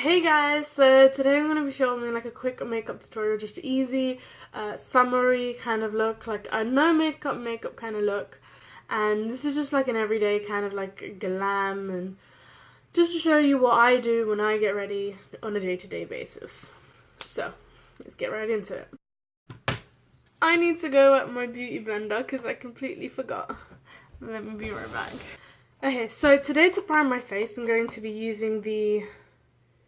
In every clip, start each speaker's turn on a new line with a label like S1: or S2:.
S1: Hey guys, so today I'm going to be filming like a quick makeup tutorial, just easy, summery kind of look, like a no makeup kind of look. And this is just like an everyday kind of like glam, and just to show you what I do when I get ready on a day-to-day basis. So let's get right into it. I need to go at my beauty blender because I completely forgot. Let me be right back. Okay, so today to prime my face I'm going to be using the,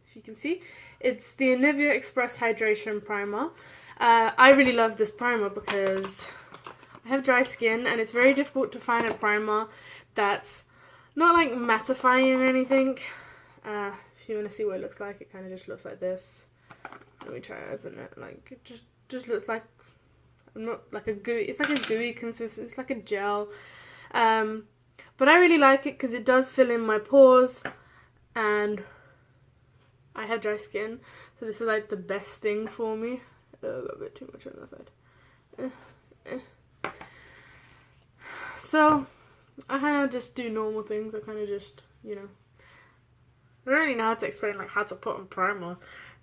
S1: if you can see, it's the Nivea Express Hydration Primer. I really love this primer because I have dry skin and it's very difficult to find a primer that's not like mattifying or anything. If you want to see what it looks like, it kind of just looks like this. Let me try to open it. Like it just looks like, not like a gooey, it's like a gooey consistency, it's like a gel. But I really like it because it does fill in my pores, and I have dry skin, so this is like the best thing for me. Oh, I got a bit too much on the side. So I kind of just do normal things. I kind of just, you know, I don't really know how to explain like how to put on primer.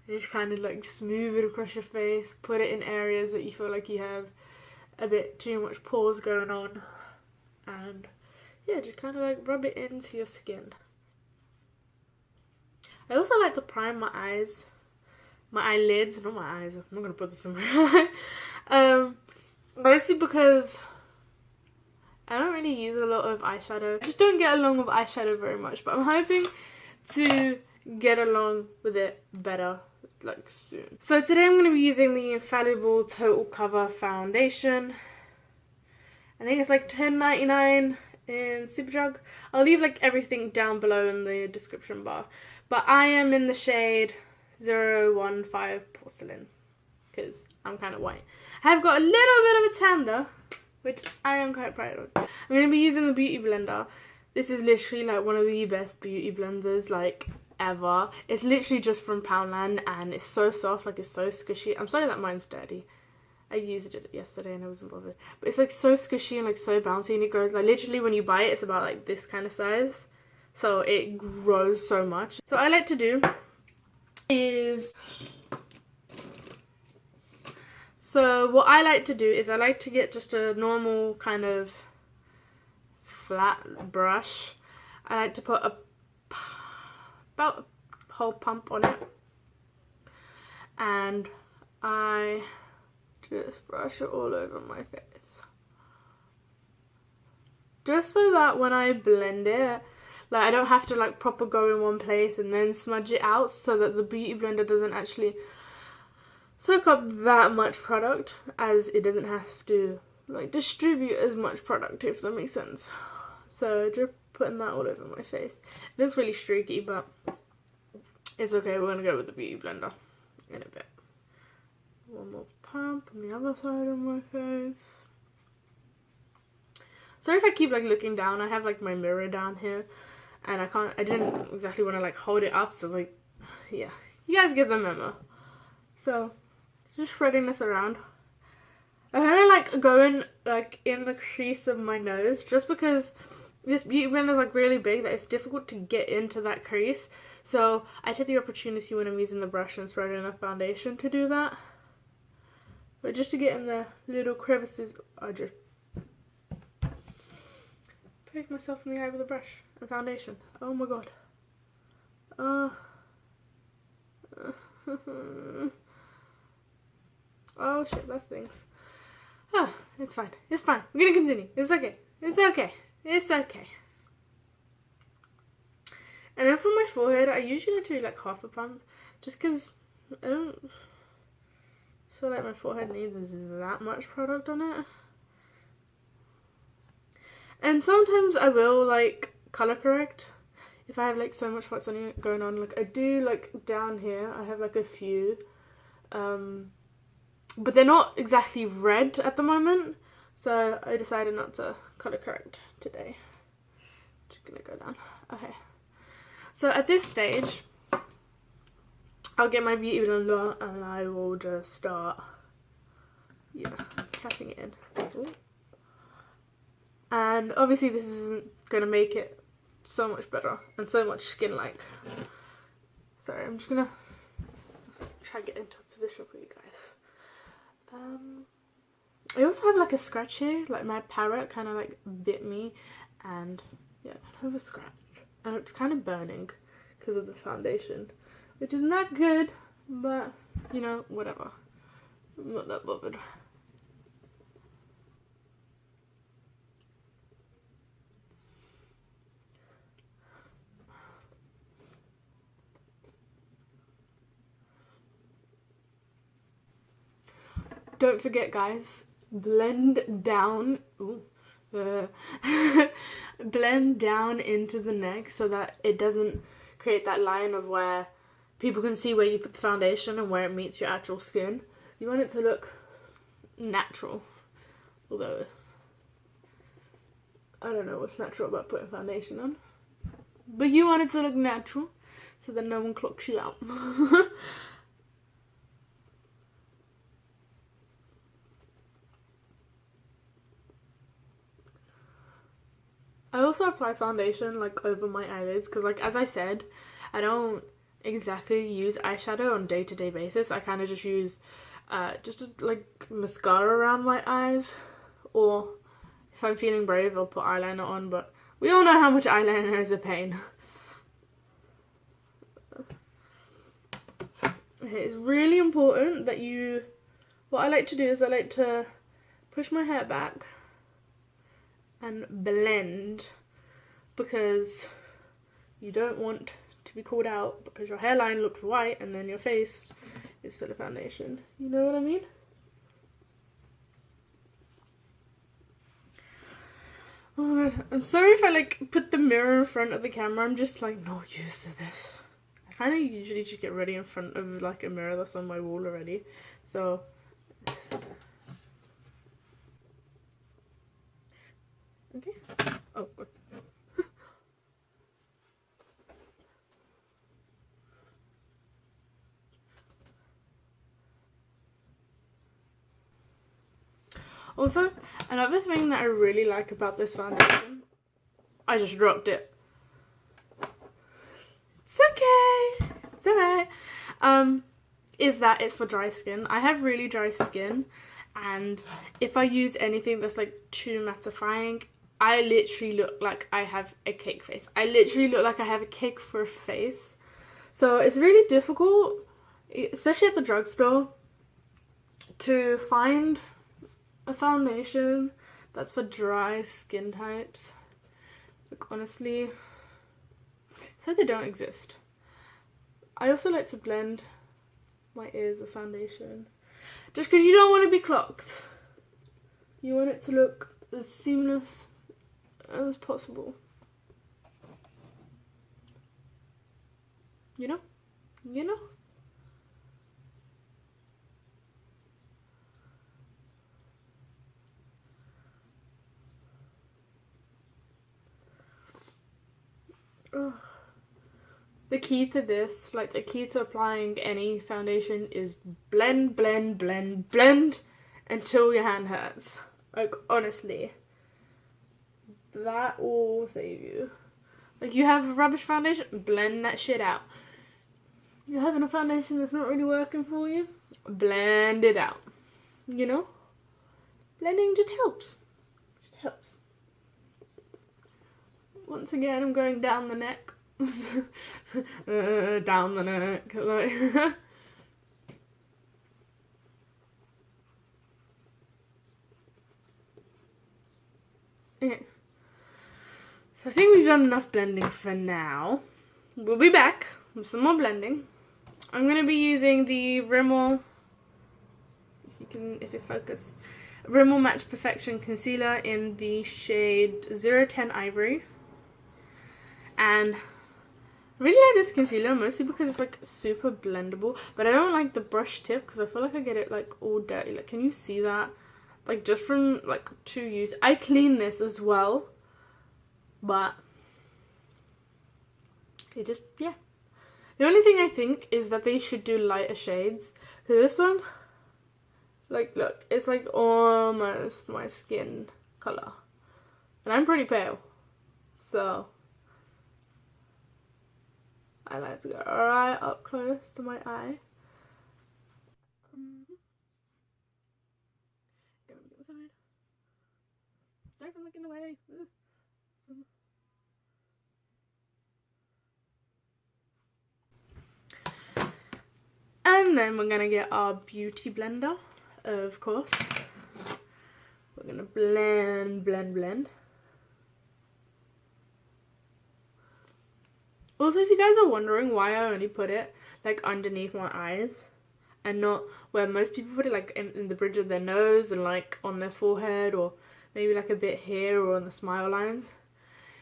S1: You just kind of like smooth it across your face, put it in areas that you feel like you have a bit too much pores going on, and yeah, just kind of like rub it into your skin. I also like to prime my eyes, my eyelids, not my eyes. I'm not gonna put this in my eye. Mostly because I don't really use a lot of eyeshadow. I just don't get along with eyeshadow very much, but I'm hoping to get along with it better like soon. So today I'm going to be using the Infallible Total Cover Foundation. I think it's like $10.99 in Superdrug. I'll leave like everything down below in the description bar. But I am in the shade 015 Porcelain because I'm kind of white. I have got a little bit of a tan though, which I am quite proud of. I'm going to be using the Beauty Blender. This is literally like one of the best beauty blenders like ever. It's literally just from Poundland and it's so soft, like it's so squishy. I'm sorry that mine's dirty. I used it yesterday and I wasn't bothered. But it's like so squishy and like so bouncy, and it grows like literally when you buy it, it's about like this kind of size. So it grows so much. So what I like to do is, I like to get just a normal kind of flat brush. I like to put about a whole pump on it, and I just brush it all over my face, just so that when I blend it, like I don't have to like proper go in one place and then smudge it out, so that the beauty blender doesn't actually soak up that much product, as it doesn't have to like distribute as much product, if that makes sense. So just putting that all over my face. It looks really streaky, but it's okay. We're gonna go with the beauty blender in a bit. One more pump on the other side of my face. Sorry if I keep like looking down. I have like my mirror down here, and I didn't exactly want to like hold it up, so like, yeah, you guys get the memo. So just spreading this around. I kind of like going like in the crease of my nose, just because this beauty blender is like really big that it's difficult to get into that crease. So I take the opportunity when I'm using the brush and spreading the foundation to do that. But just to get in the little crevices, I just poke myself in the eye with the brush and foundation. Oh my god. Oh shit, that stings. Oh, it's fine. It's fine. We're gonna continue. It's okay. It's okay. It's okay. And then for my forehead, I usually do like half a pump, just because I don't feel like my forehead needs that much product on it. And sometimes I will like color correct if I have like so much spots going on. Like I do like down here, I have like a few, but they're not exactly red at the moment, so I decided not to color correct today. Just gonna go down. Okay, so at this stage I'll get my beauty blender and I will just start, yeah, tapping it in. Ooh. And obviously this isn't gonna make it so much better and so much skin like, Sorry, I'm just gonna try to get into a position for you guys. I also have like a scratch here, like my parrot kind of like bit me, and yeah, I have a scratch, and it's kind of burning because of the foundation, which is not good, but you know, whatever. I'm not that bothered. Don't forget, guys, blend down. Ooh, blend down into the neck so that it doesn't create that line of where people can see where you put the foundation and where it meets your actual skin. You want it to look natural, although I don't know what's natural about putting foundation on, but you want it to look natural so that no one clocks you out. I also apply foundation like over my eyelids because, like, as I said, I don't exactly use eyeshadow on day-to-day basis. I kind of just use like mascara around my eyes, or if I'm feeling brave I'll put eyeliner on, but we all know how much eyeliner is a pain. Okay, it's really important that what I like to do is I like to push my hair back and blend, because you don't want to be called out because your hairline looks white and then your face is full of foundation. You know what I mean? Oh my god, I'm sorry if I like put the mirror in front of the camera. I'm just like not used to this. I kind of usually just get ready in front of like a mirror that's on my wall already. So okay. Oh, good. Also, another thing that I really like about this foundation, I just dropped it. It's okay. It's alright. Is that it's for dry skin. I have really dry skin, and if I use anything that's like too mattifying, I literally look like I have a cake face. I literally look like I have a cake for a face. So it's really difficult, especially at the drugstore, to find a foundation that's for dry skin types. Like, honestly, so they don't exist. I also like to blend my ears with foundation, just because you don't want to be clocked. You want it to look as seamless as possible. You know? You know? Ugh. The key to this, like the key to applying any foundation, is blend, blend, blend, blend until your hand hurts. Like, honestly, that will save you. Like, you have a rubbish foundation, blend that shit out. You're having a foundation that's not really working for you, blend it out. You know? Blending just helps. Just helps. Once again, I'm going down the neck. Down the neck. Like okay. So I think we've done enough blending for now. We'll be back with some more blending. I'm going to be using the Rimmel, if it focus, Rimmel Match Perfection Concealer in the shade 010 Ivory. And I really like this concealer, mostly because it's like super blendable, but I don't like the brush tip because I feel like I get it like all dirty. Like, can you see that? Like, just from like 2 use. I clean this as well, but it just, yeah. The only thing I think is that they should do lighter shades, because this one, like, look, it's like almost my skin color, and I'm pretty pale, so I like to go right up close to my eye. Go on the other side. Sorry for looking away. And then we're gonna get our beauty blender, of course. We're gonna blend, blend, blend. Also, if you guys are wondering why I only put it like underneath my eyes and not where most people put it, like in the bridge of their nose and like on their forehead, or maybe like a bit here or on the smile lines,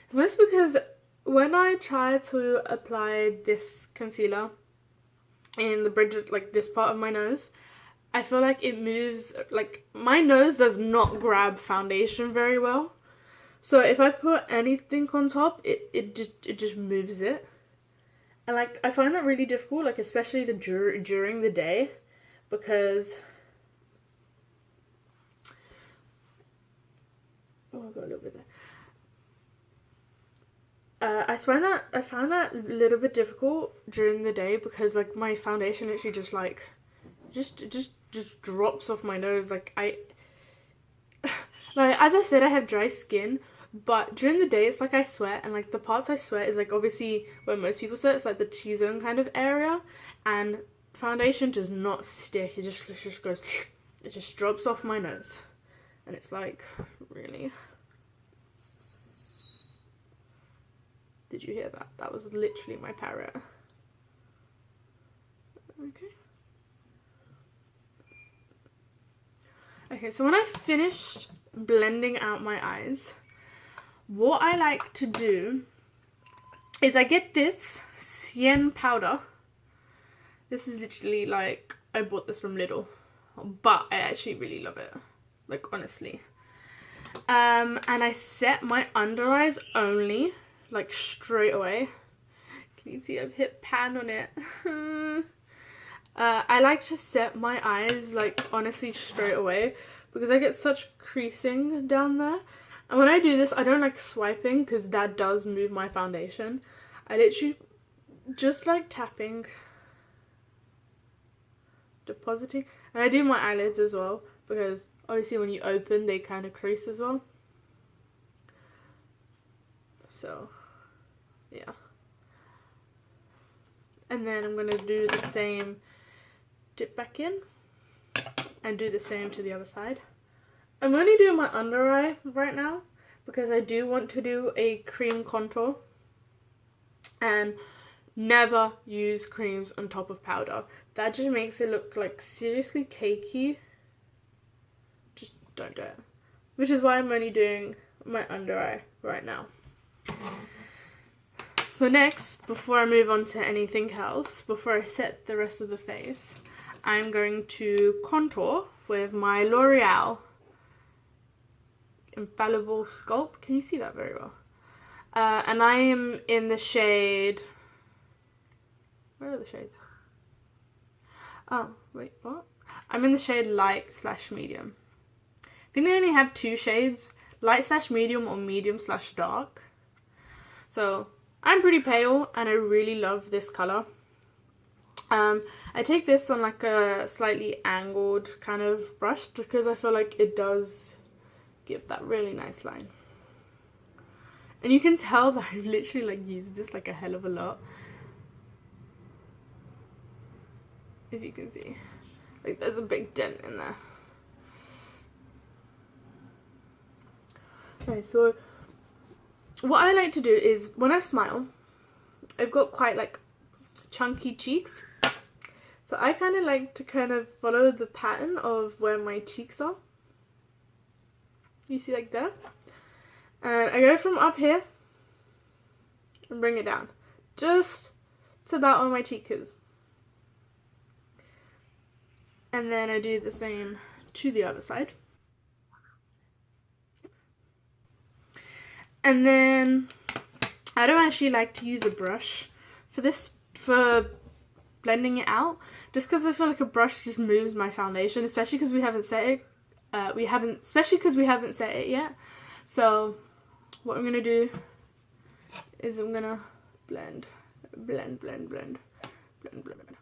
S1: it's mostly because when I try to apply this concealer in the bridge of like this part of my nose, I feel like it moves, like my nose does not grab foundation very well. So if I put anything on top, it just moves it. And like I find that really difficult, like especially during the day, because oh, I got a little bit there. I find that a little bit difficult during the day because like my foundation literally just like just drops off my nose. Like like as I said, I have dry skin, but during the day it's like I sweat, and like the parts I sweat is like obviously where most people sweat, it's like the T-zone kind of area, and foundation does not stick. It just goes, it just drops off my nose, and it's like, really? Did you hear that? That was literally my parrot. Okay. Okay, so when I finished blending out my eyes, what I like to do is I get this Cien powder. This is literally like, I bought this from Lidl, but I actually really love it, like honestly. And I set my under eyes only, like straight away. Can you see I've hit pan on it? I like to set my eyes like honestly straight away because I get such creasing down there. And when I do this, I don't like swiping because that does move my foundation. I literally just like tapping, depositing. And I do my eyelids as well because obviously when you open they kind of crease as well. So yeah. And then I'm going to do the same, dip back in and do the same to the other side. I'm only doing my under eye right now because I do want to do a cream contour, and never use creams on top of powder. That just makes it look like seriously cakey. Just don't do it. Which is why I'm only doing my under eye right now. So next, before I move on to anything else, before I set the rest of the face, I'm going to contour with my L'Oreal Infallible Sculpt. Can you see that very well? And I am in the shade, where are the shades? Oh, wait, what? I'm in the shade light/medium. I think they only have two shades, light/medium or medium/dark. So I'm pretty pale and I really love this colour. I take this on like a slightly angled kind of brush because I feel like it does give that really nice line. And you can tell that I've literally like used this like a hell of a lot. If you can see, like there's a big dent in there. Okay, so what I like to do is when I smile, I've got quite like chunky cheeks. So I kind of like to kind of follow the pattern of where my cheeks are. You see like that? And I go from up here and bring it down. Just to about where my cheek is. And then I do the same to the other side. And then I don't actually like to use a brush for this, for blending it out, just because I feel like a brush just moves my foundation, especially because we haven't set it. Especially because we haven't set it yet. So what I'm gonna do is I'm gonna blend blend, blend, blend, blend, blend, blend.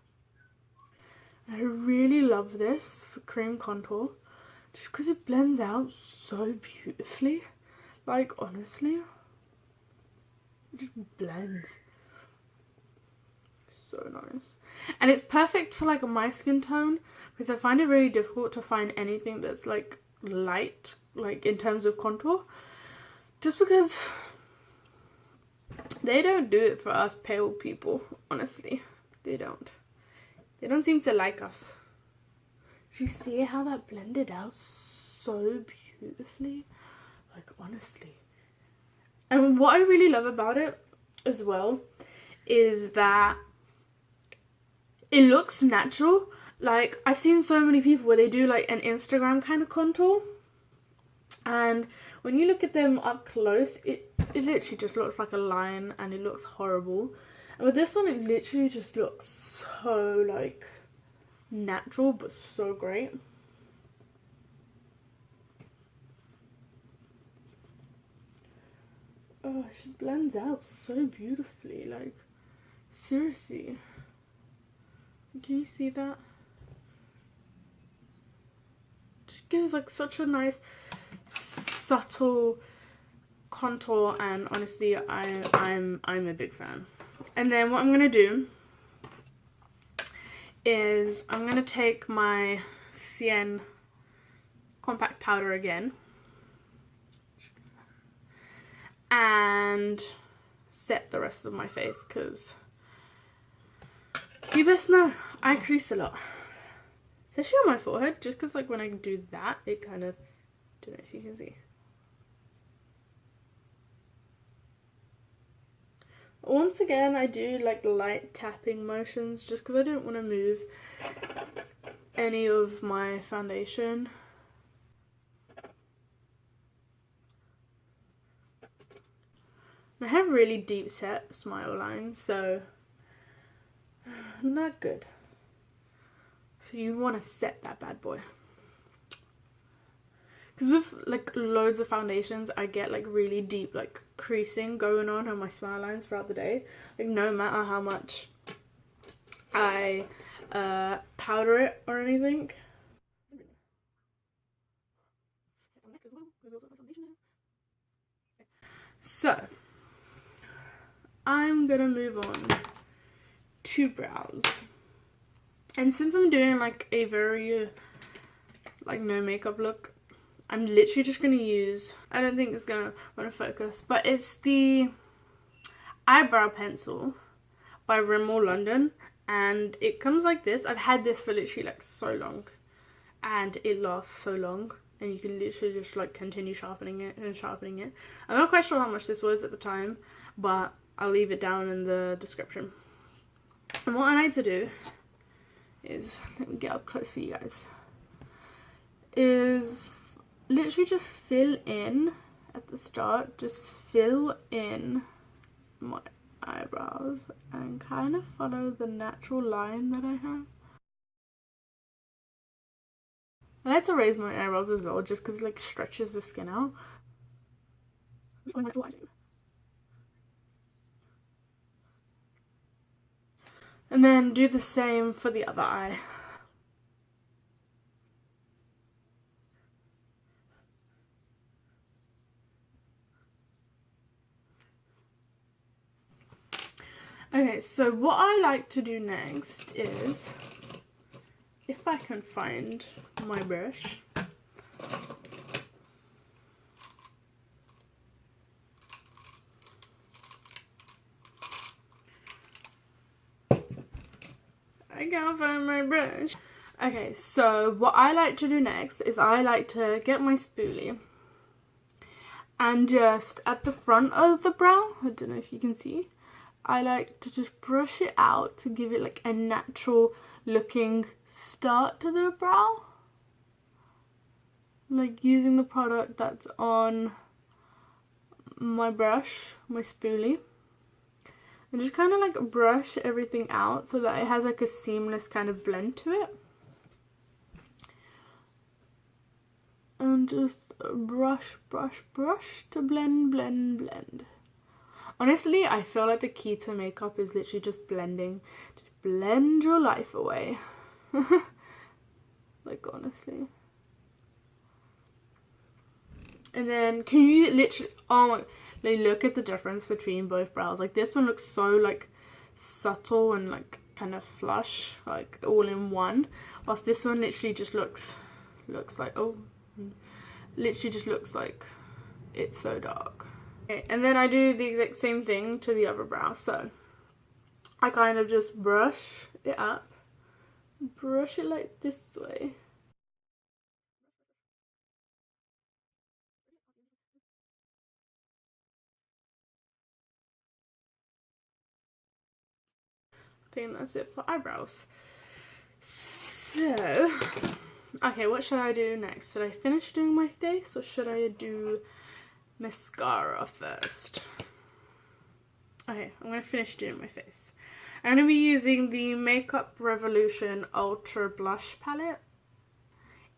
S1: I really love this for cream contour just because it blends out so beautifully. Like, honestly, it just blends so nice. And it's perfect for like my skin tone, because I find it really difficult to find anything that's like light, like in terms of contour, just because they don't do it for us pale people. Honestly, they don't seem to like us. Do you see how that blended out so beautifully? Like, honestly. And what I really love about it as well is that it looks natural. Like, I've seen so many people where they do like an Instagram kind of contour, and when you look at them up close, it literally just looks like a line and it looks horrible. And with this one, it literally just looks so like natural, but so great. Oh, she blends out so beautifully. Like, seriously, can you see that? Just gives like such a nice subtle contour, and honestly, I'm a big fan. And then what I'm gonna do is I'm gonna take my Cien compact powder again and set the rest of my face, because you best know I crease a lot, especially on my forehead, just because like when I do that, it kind of, I don't know if you can see. Once again, I do like light tapping motions just because I don't want to move any of my foundation. I have really deep set smile lines, so not good. So you want to set that bad boy. Because with like loads of foundations, I get like really deep like creasing going on my smile lines throughout the day. Like, no matter how much I powder it or anything. So I'm gonna move on to brows. And since I'm doing like a very like no makeup look, I'm literally just gonna use, I don't think it's gonna want to focus, but it's the eyebrow pencil by Rimmel London, and it comes like this. I've had this for literally like so long, and it lasts so long, and you can literally just like continue sharpening it and sharpening it. I'm not quite sure how much this was at the time, but I'll leave it down in the description. And what I like to do is, let me get up close for you guys, is literally just fill in at the start, just fill in my eyebrows and kind of follow the natural line that I have. I like to raise my eyebrows as well, just because it like stretches the skin out. And then do the same for the other eye. Okay, so what I like to do next is, if I can find my brush, I can't find my brush. Okay, so what I like to do next is I like to get my spoolie and just at the front of the brow, I don't know if you can see, I like to just brush it out to give it like a natural looking start to the brow. Like using the product that's on my brush, my spoolie. And just kind of like brush everything out so that it has like a seamless kind of blend to it. And just brush, brush, brush to blend, blend, blend. Honestly, I feel like the key to makeup is literally just blending. Just blend your life away. Like, honestly. And then, can you literally, oh my, like, look at the difference between both brows. Like, this one looks so, like, subtle and, like, kind of flush, like, all in one. Whilst this one literally just looks like, oh, literally just looks like it's so dark. Okay, and then I do the exact same thing to the other brow. So I kind of just brush it up, brush it like this way. I think that's it for eyebrows. So, okay, what should I do next? Should I finish doing my face or should I do mascara first? Okay, I'm going to finish doing my face. I'm going to be using the Makeup Revolution Ultra Blush Palette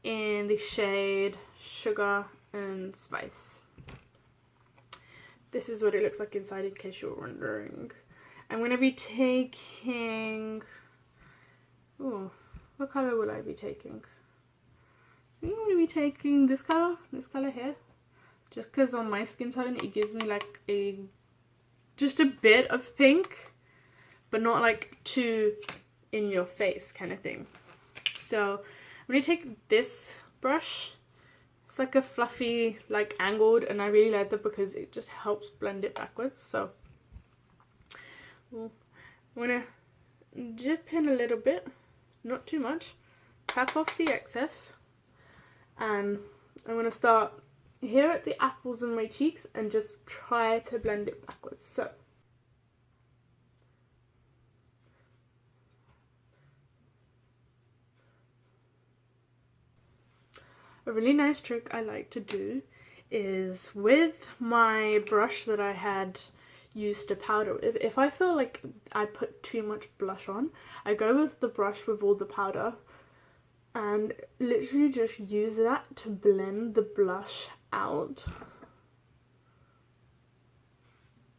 S1: in the shade Sugar and Spice. This is what it looks like inside in case you're wondering. I'm going to be taking... Oh, what colour will I be taking? I think I'm going to be taking this colour here. Just because on my skin tone it gives me like just a bit of pink, but not like too in your face kind of thing. So I'm going to take this brush. It's like a fluffy, like angled, and I really like that because it just helps blend it backwards. So I'm going to dip in a little bit, not too much, tap off the excess, and I'm going to start here at the apples on my cheeks and just try to blend it backwards. So a really nice trick I like to do is with my brush that I had used to powder with, if I feel like I put too much blush on, I go with the brush with all the powder and literally just use that to blend the blush out.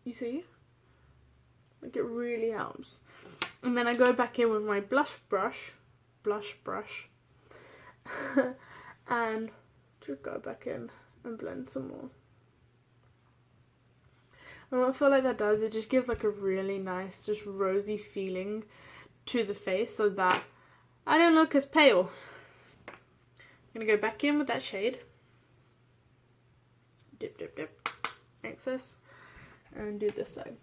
S1: You see? Like, it really helps. And then I go back in with my blush brush and just go back in and blend some more. And what I feel like that does, it just gives like a really nice, just rosy feeling to the face so that I don't look as pale. I'm going to go back in with that shade. Dip, dip, dip. Excess. And do this side.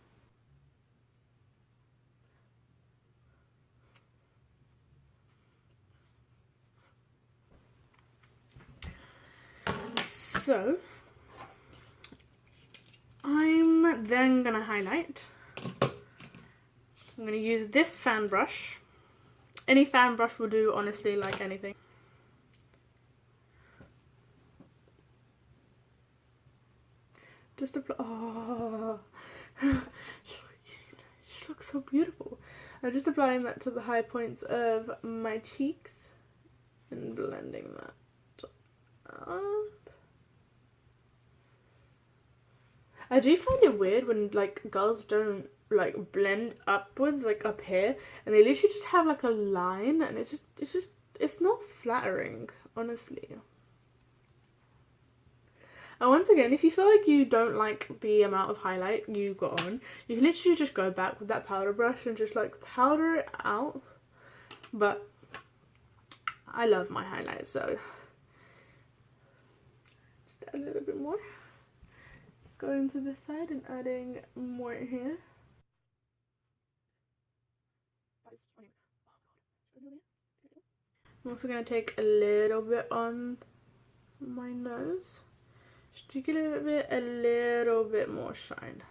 S1: So I'm then going to highlight. I'm going to use this fan brush. Any fan brush will do, honestly, like anything. Just apply. Oh, she looks so beautiful. I'm just applying that to the high points of my cheeks and blending that up. I do find it weird when like girls don't like blend upwards, like up here, and they literally just have like a line, and it's not flattering, honestly. And once again, if you feel like you don't like the amount of highlight you got on, you can literally just go back with that powder brush and just like powder it out. But I love my highlight, so just add a little bit more. Going to this side and adding more here. I'm also going to take a little bit on my nose. Just to give it a little bit more shine.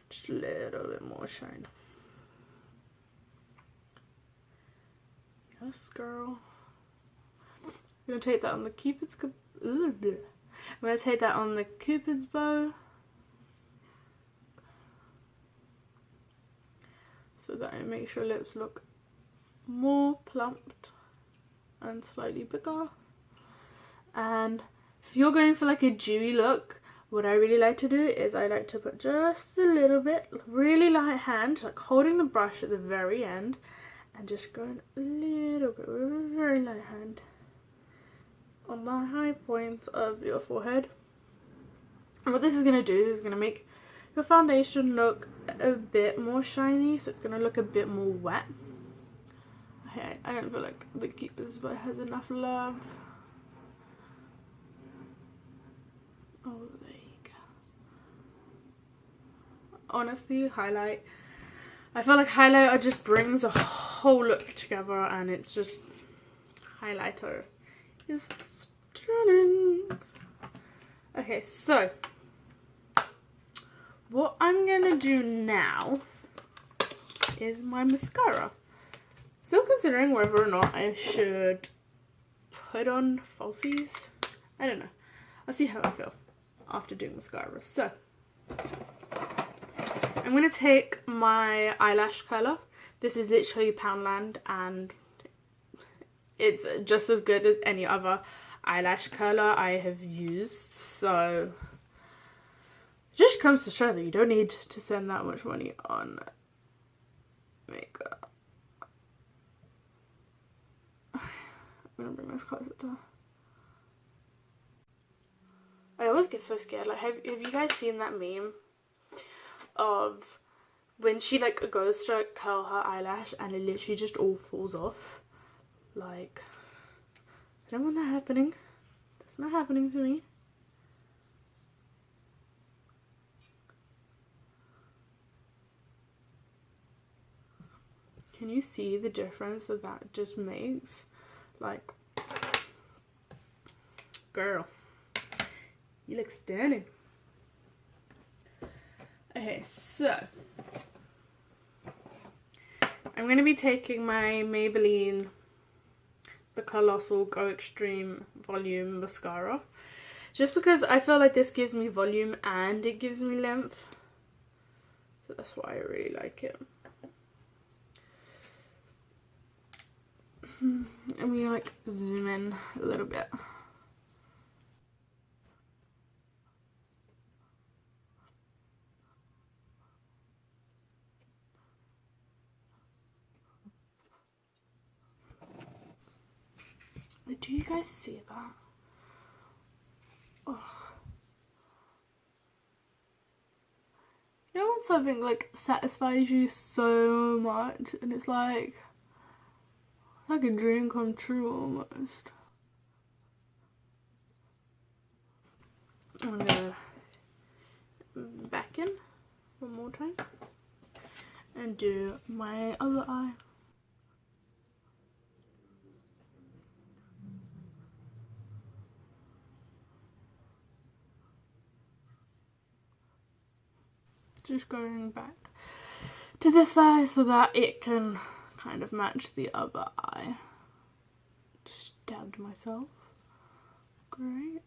S1: Just a little bit more shine. Yes, girl. I'm going to take that on the Cupid's I'm going to take that on the Cupid's bow. So that it makes your lips look more plumped and slightly bigger. And if you're going for like a dewy look, what I really like to do is I like to put just a little bit, really light hand, like holding the brush at the very end, and just going a little bit with a very light hand on the high points of your forehead. And what this is going to do is it's going to make your foundation look a bit more shiny, so it's going to look a bit more wet. Okay, I don't feel like the Cupid's bow has enough love. Oh, there you go. Honestly, highlight. I feel like highlighter just brings a whole look together, and it's just, highlighter is stunning. Okay, so what I'm gonna do now is my mascara. Still considering whether or not I should put on falsies. I don't know. I'll see how I feel after doing mascara. So I'm going to take my eyelash curler. This is literally Poundland, and it's just as good as any other eyelash curler I have used. So it just comes to show that you don't need to spend that much money on makeup. I'm gonna bring this closer to. I always get so scared. Like, have you guys seen that meme of when she like goes to like curl her eyelash and it literally just all falls off? Like, I don't want that happening. That's not happening to me. Can you see the difference that that just makes? Like, girl, you look stunning. Okay, so I'm going to be taking my Maybelline, the Colossal Go Extreme Volume Mascara, just because I feel like this gives me volume and it gives me length, so that's why I really like it. I'm gonna like zoom in a little bit. Do you guys see that? Oh. You know when something like satisfies you so much and it's like a dream come true almost. I'm gonna back in one more time and do my other eye. Just going back to this eye so that it can kind of match the other eye. Just dabbed myself. Great.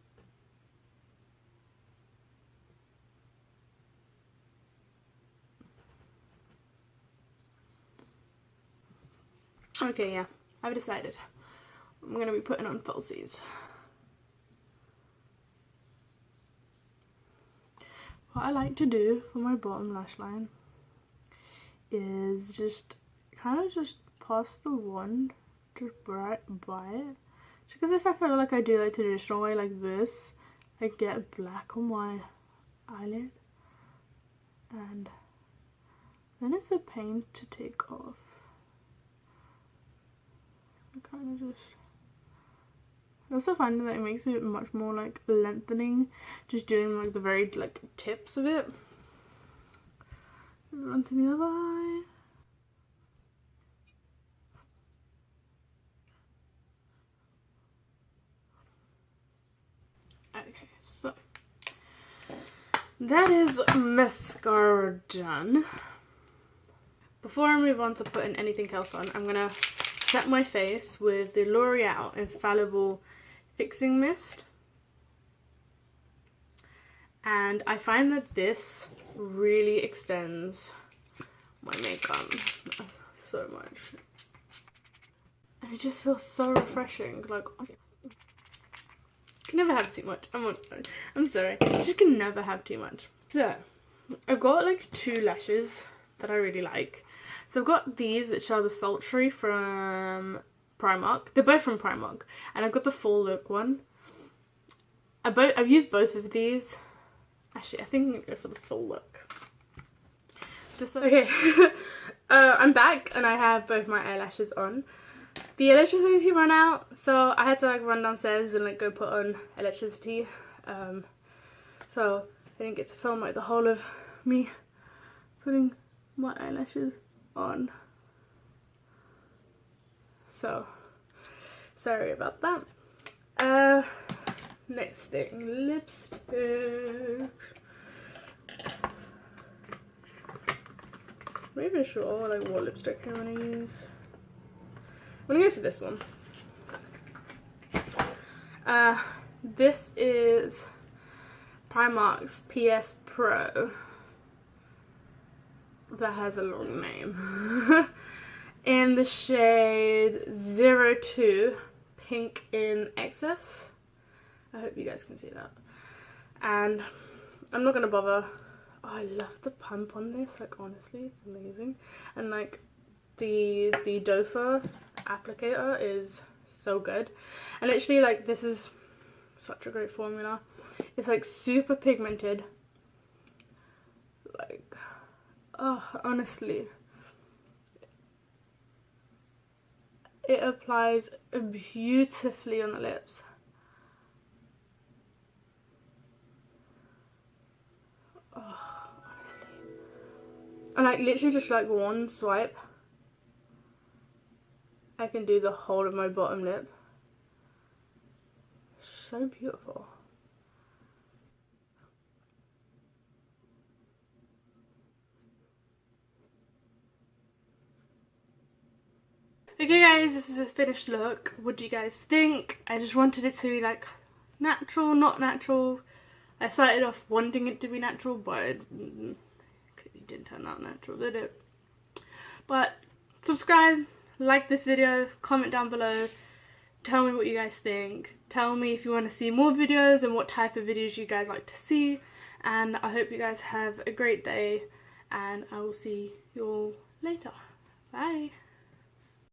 S1: Okay, yeah, I've decided. I'm gonna be putting on falsies. What I like to do for my bottom lash line is just kind of just pass the wand just right by it. Just because if I feel like I do like the traditional way like this, I get black on my eyelid. And then it's a pain to take off. I kind of just... I also find that it makes it much more like lengthening, just doing like the very like tips of it. Onto the other eye. Okay, so that is mascara done. Before I move on to putting anything else on, I'm gonna set my face with the L'Oreal Infallible Fixing Mist, and I find that this really extends my makeup so much, and it just feels so refreshing. Like, can never have too much. I'm sorry. You just can never have too much. So, I've got like 2 lashes that I really like. So I've got these, which are the Sultry from Primark. They're both from Primark. And I've got the Full Look one. I've used both of these. Actually, I think I'm going to go for the Full Look. Just like, okay. I'm back and I have both my eyelashes on. The electricity ran out, so I had to like run downstairs and like go put on electricity. So I didn't get to film like the whole of me putting my eyelashes on. So sorry about that. Next thing, lipstick. I'm not even sure like what lipstick I want to use. I'm gonna go for this one. This is Primark's PS Pro. That has a long name. In the shade 02 Pink in Excess. I hope you guys can see that. And I'm not gonna bother. Oh, I love the pump on this, like honestly, it's amazing. And like the doe applicator is so good. And literally like this is such a great formula. It's like super pigmented. Like, oh, honestly. It applies beautifully on the lips. And like literally just like one swipe, I can do the whole of my bottom lip. So beautiful. Okay guys, this is a finished look. What do you guys think? I just wanted it to be like natural, not natural. I started off wanting it to be natural, but it didn't turn out natural, did it? But subscribe, like this video, comment down below, tell me what you guys think, tell me if you want to see more videos and what type of videos you guys like to see, and I hope you guys have a great day and I will see you all later. Bye.